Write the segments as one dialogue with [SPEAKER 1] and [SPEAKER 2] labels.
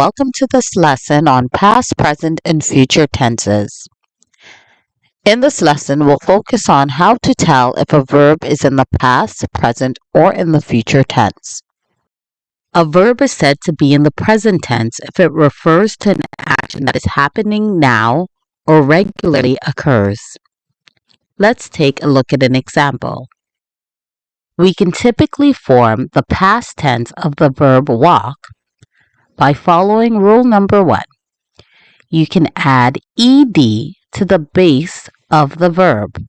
[SPEAKER 1] welcome to this lesson on past, present, and future tenses. In this lesson, we'll focus on how to tell if a verb is in the past, present, or in the future tense. A verb is said to be in the present tense if it refers to an action that is happening now or regularly occurs. Let's take a look at an example. We can typically form the past tense of the verb walk by following rule number 1. You can add ed to the base of the verb.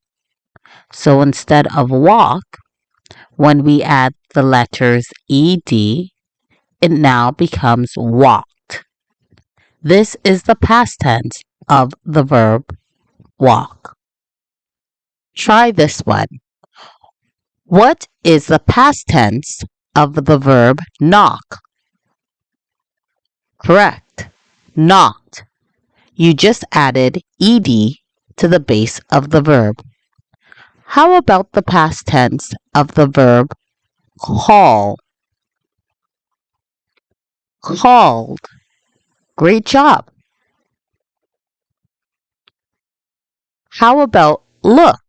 [SPEAKER 1] So instead of walk, when we add the letters ed, it now becomes walked. This is the past tense of the verb walk. Try this one. What is the past tense of the verb knock? Correct. Knocked. You just added ed to the base of the verb. How about the past tense of the verb call? Called. Great job. How about look?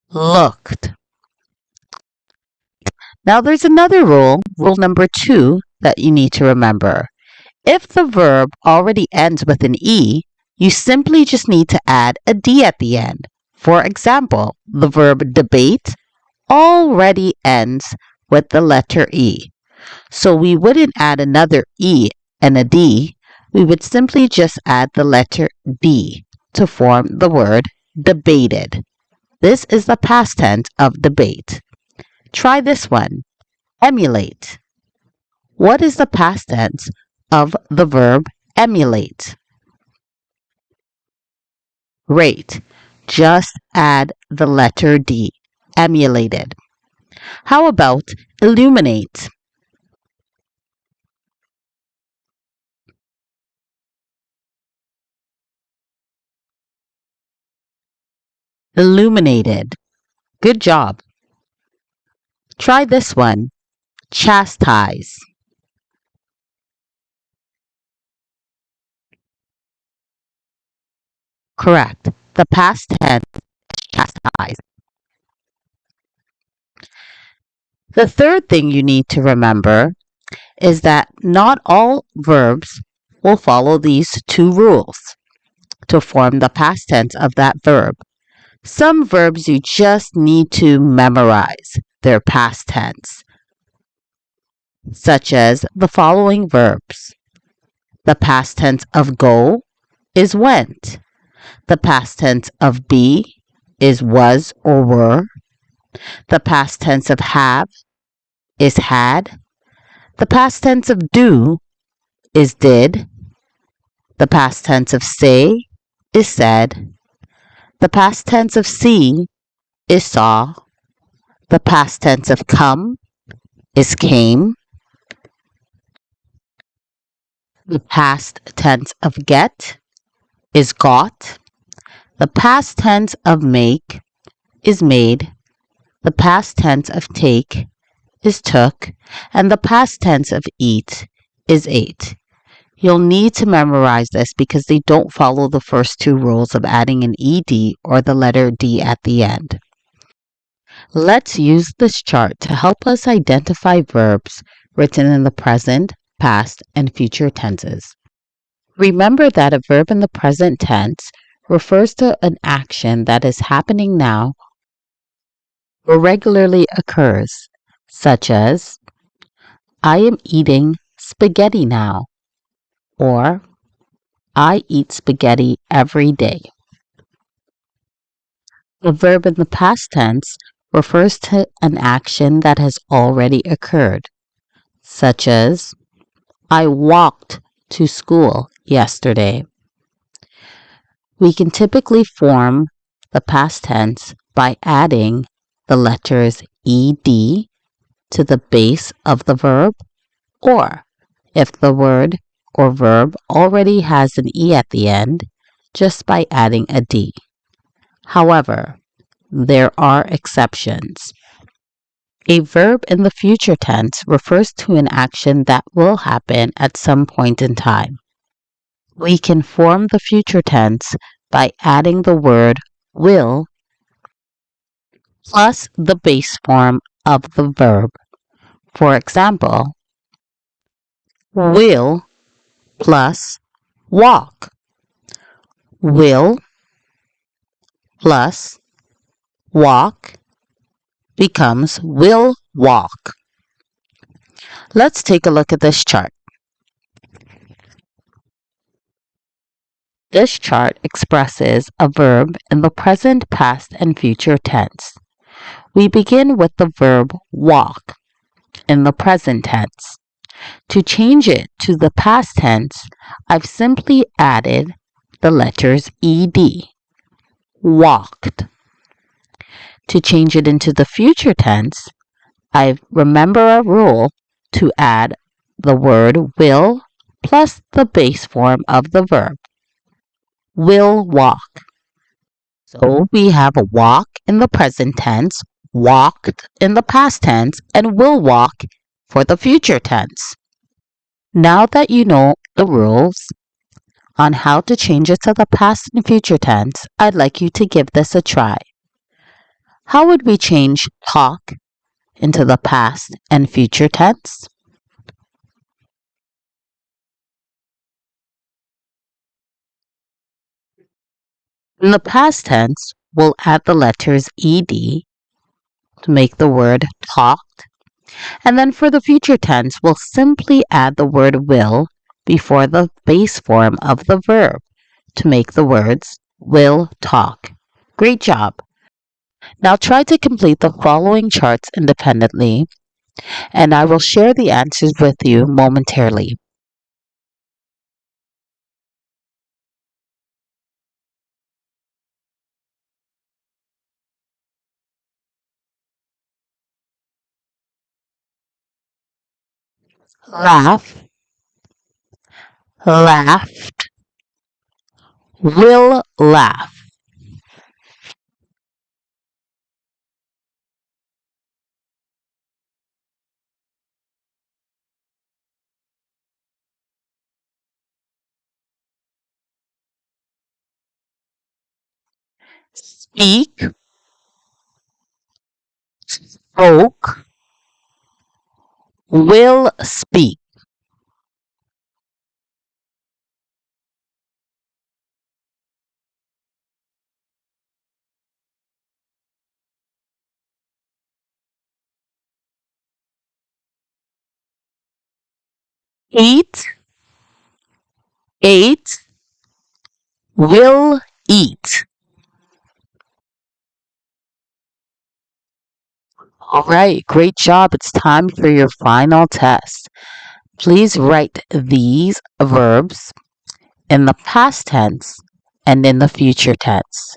[SPEAKER 1] Looked. Now there's another rule, rule number 2, that you need to remember. If the verb already ends with an E, you simply just need to add a D at the end. For example, the verb debate already ends with the letter E. So we wouldn't add another E and a D. We would simply just add the letter D to form the word debated. This is the past tense of debate. Try this one. Emulate. What is the past tense of the verb emulate? Rate. Just add the letter D. Emulated. How about illuminate? Illuminated. Good job. Try this one. Chastise. Correct. The past tense is chastise. The third thing you need to remember is that not all verbs will follow these 2 rules to form the past tense of that verb. Some verbs you just need to memorize their past tense, such as the following verbs. The past tense of go is went. The past tense of be is was or were. The past tense of have is had. The past tense of do is did. The past tense of say is said. The past tense of see is saw. The past tense of come is came. The past tense of get is got. The past tense of make is made. The past tense of take is took. And the past tense of eat is ate. You'll need to memorize this because they don't follow the first 2 rules of adding an ed or the letter D at the end. Let's use this chart to help us identify verbs written in the present, past, and future tenses. Remember that a verb in the present tense refers to an action that is happening now or regularly occurs, such as, I am eating spaghetti now, or I eat spaghetti every day. The verb in the past tense refers to an action that has already occurred, such as, I walked to school yesterday. We can typically form the past tense by adding the letters ed to the base of the verb, or if the word or verb already has an E at the end, just by adding a D. However, there are exceptions. A verb in the future tense refers to an action that will happen at some point in time. We can form the future tense by adding the word will plus the base form of the verb. For example, will plus walk. Will plus walk becomes will walk. Let's take a look at this chart. This chart expresses a verb in the present, past, and future tense. We begin with the verb walk in the present tense. To change it to the past tense, I've simply added the letters ed, walked. To change it into the future tense, I remember a rule to add the word will plus the base form of the verb, will walk. So we have a walk in the present tense, walked in the past tense, and will walk for the future tense. Now that you know the rules on how to change it to the past and future tense, I'd like you to give this a try. How would we change talk into the past and future tense? In the past tense, we'll add the letters ed to make the word talked. And then for the future tense, we'll simply add the word will before the base form of the verb to make the words will talk. Great job! Now try to complete the following charts independently, and I will share the answers with you momentarily. Laugh, laughed, will laugh. Speak, spoke, will speak. Eat, ate, will eat. All right, great job. It's time for your final test. Please write these verbs in the past tense and in the future tense.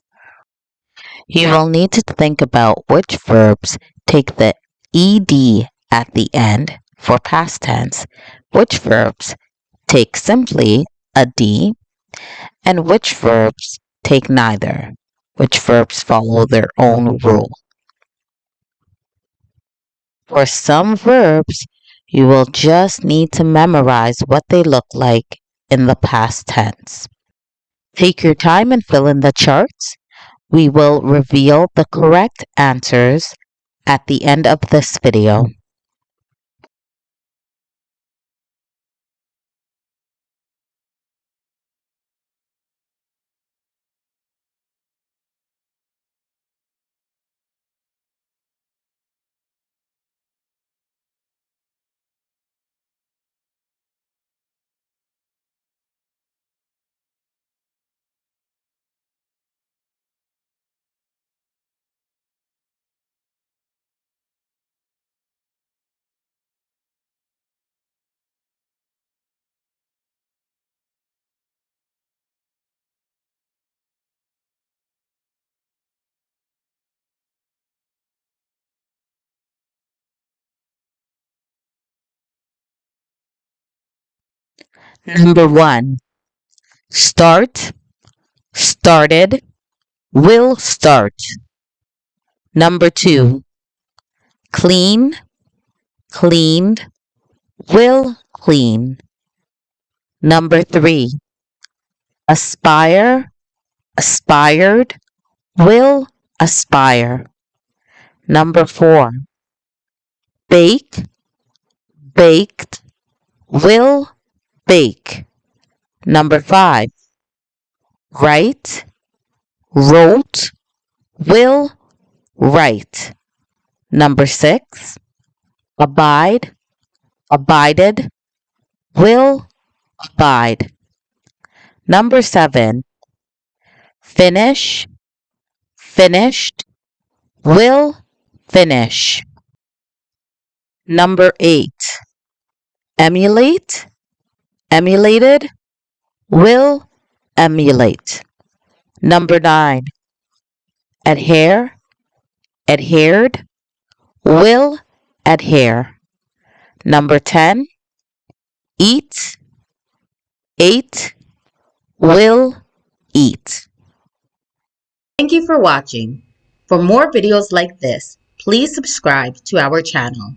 [SPEAKER 1] You will need to think about which verbs take the ed at the end for past tense, which verbs take simply a d, and which verbs take neither, which verbs follow their own rule. For some verbs, you will just need to memorize what they look like in the past tense. Take your time and fill in the charts. We will reveal the correct answers at the end of this video. Number 1, start, started, will start. Number 2, clean, cleaned, will clean. Number 3, aspire, aspired, will aspire. Number 4, bake, baked, will bake. Number 5, write, wrote, will write. Number 6, abide, abided, will abide. Number 7, finish, finished, will finish. Number 8, emulate, emulated, will emulate. Number 9, adhere, adhered, will adhere. Number 10, eat, ate, will eat. Thank you for watching. For more videos like this, please subscribe to our channel.